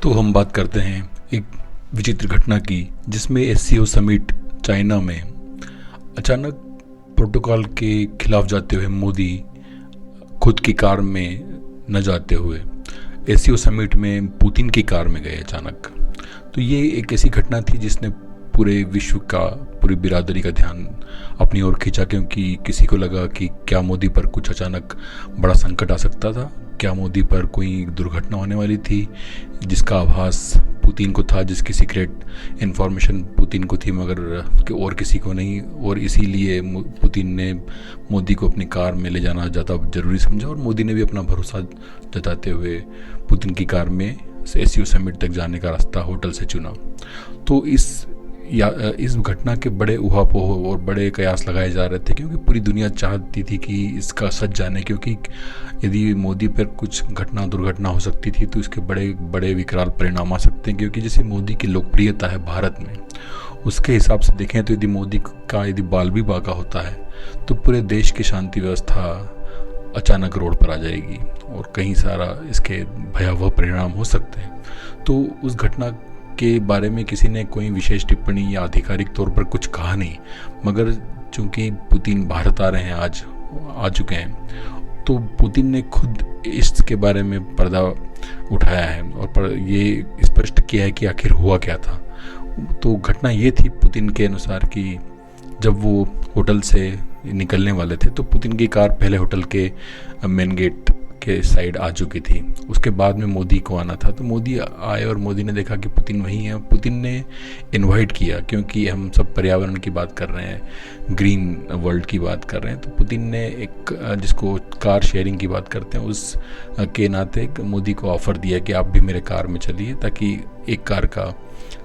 तो हम बात करते हैं एक विचित्र घटना की जिसमें एससीओ समिट चाइना में अचानक प्रोटोकॉल के खिलाफ जाते हुए मोदी खुद की कार में न जाते हुए एससीओ समिट में पुतिन की कार में गए अचानक। तो ये एक ऐसी घटना थी जिसने पूरे विश्व का, पूरी बिरादरी का ध्यान अपनी ओर खींचा, क्योंकि किसी को लगा कि क्या मोदी पर कुछ अचानक बड़ा संकट आ सकता था, क्या मोदी पर कोई दुर्घटना होने वाली थी जिसका आभास पुतिन को था, जिसकी सीक्रेट इन्फॉर्मेशन पुतिन को थी मगर और किसी को नहीं। और इसीलिए पुतिन ने मोदी को अपनी कार में ले जाना ज़्यादा ज़रूरी समझा और मोदी ने भी अपना भरोसा जताते हुए पुतिन की कार में एससीओ समिट तक जाने का रास्ता होटल से चुना। तो इस घटना के बड़े उहापोह और बड़े कयास लगाए जा रहे थे, क्योंकि पूरी दुनिया चाहती थी कि इसका सच जाने, क्योंकि यदि मोदी पर कुछ दुर्घटना हो सकती थी तो इसके बड़े बड़े विकराल परिणाम आ सकते हैं। क्योंकि जैसे मोदी की लोकप्रियता है भारत में, उसके हिसाब से देखें तो यदि मोदी का बाल भी बाका होता है तो पूरे देश की शांति व्यवस्था अचानक रोड पर आ जाएगी और कहीं सारा इसके भयावह परिणाम हो सकते हैं। तो उस घटना के बारे में किसी ने कोई विशेष टिप्पणी या आधिकारिक तौर पर कुछ कहा नहीं, मगर चूंकि पुतिन भारत आ रहे हैं, आज आ चुके हैं, तो पुतिन ने खुद इसके बारे में पर्दा उठाया है और ये स्पष्ट किया है कि आखिर हुआ क्या था। तो घटना ये थी पुतिन के अनुसार कि जब वो होटल से निकलने वाले थे तो पुतिन की कार पहले होटल के मेन गेट के साइड आ चुकी थी। उसके बाद में मोदी को आना था, तो मोदी आए और मोदी ने देखा कि पुतिन वहीं है। पुतिन ने इनवाइट किया, क्योंकि हम सब पर्यावरण की बात कर रहे हैं, ग्रीन वर्ल्ड की बात कर रहे हैं, तो पुतिन ने एक जिसको कार शेयरिंग की बात करते हैं उस के नाते मोदी को ऑफ़र दिया कि आप भी मेरे कार में चलिए, ताकि एक कार का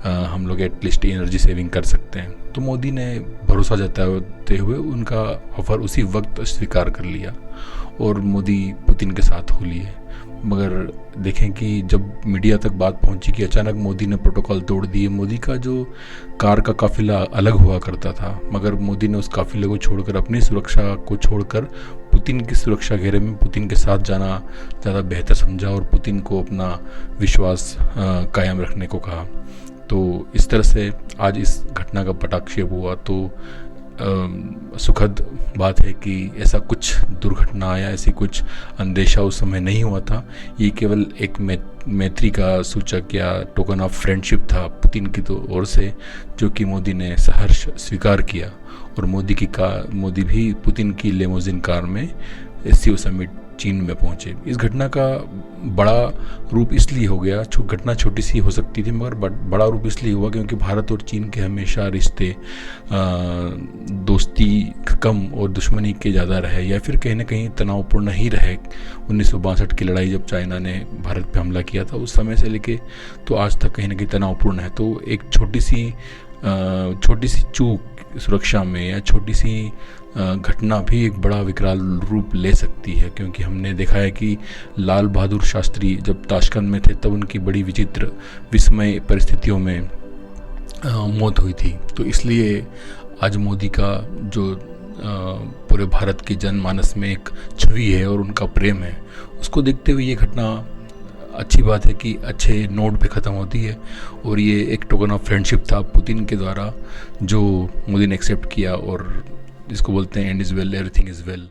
हम लोग एटलीस्ट एनर्जी सेविंग कर सकते हैं। तो मोदी ने भरोसा जताते हुए उनका ऑफ़र उसी वक्त स्वीकार कर लिया और मोदी पुतिन के साथ हो लिए। मगर देखें कि जब मीडिया तक बात पहुंची कि अचानक मोदी ने प्रोटोकॉल तोड़ दिए, मोदी का जो कार का काफिला अलग हुआ करता था, मगर मोदी ने उस काफिले को छोड़कर, अपनी सुरक्षा को छोड़कर पुतिन की सुरक्षा घेरे में पुतिन के साथ जाना ज़्यादा बेहतर समझा और पुतिन को अपना विश्वास कायम रखने को कहा। तो इस तरह से आज इस घटना का पटाक्षेप हुआ। तो सुखद बात है कि ऐसा कुछ दुर्घटना या ऐसी कुछ अंदेशा उस समय नहीं हुआ था। ये केवल एक मैत्री का सूचक या टोकन ऑफ फ्रेंडशिप था पुतिन की ओर से, जो कि मोदी ने सहर्ष स्वीकार किया और मोदी भी पुतिन की लेमोजिन कार में एससीओ समिट चीन में पहुंचे। इस घटना का बड़ा रूप इसलिए हो गया, घटना छोटी सी हो सकती थी मगर बड़ा रूप इसलिए हुआ क्योंकि भारत और चीन के हमेशा रिश्ते दोस्ती कम और दुश्मनी के ज़्यादा रहे, या फिर कहीं ना कहीं तनावपूर्ण ही रहे। 1962 की लड़ाई जब चाइना ने भारत पे हमला किया था, उस समय से लेके तो आज तक कहीं ना कहीं तनावपूर्ण है। तो एक छोटी सी चूक सुरक्षा में या छोटी सी घटना भी एक बड़ा विकराल रूप ले सकती है, क्योंकि हमने देखा है कि लाल बहादुर शास्त्री जब ताशकंद में थे तब उनकी बड़ी विचित्र विस्मय परिस्थितियों में मौत हुई थी। तो इसलिए आज मोदी का जो पूरे भारत के जनमानस में एक छवि है और उनका प्रेम है, उसको देखते हुए ये घटना अच्छी बात है कि अच्छे नोट पे ख़त्म होती है। और ये एक टोकन ऑफ फ्रेंडशिप था पुतिन के द्वारा जो मोदी ने एक्सेप्ट किया, और जिसको बोलते हैं and is well everything is well.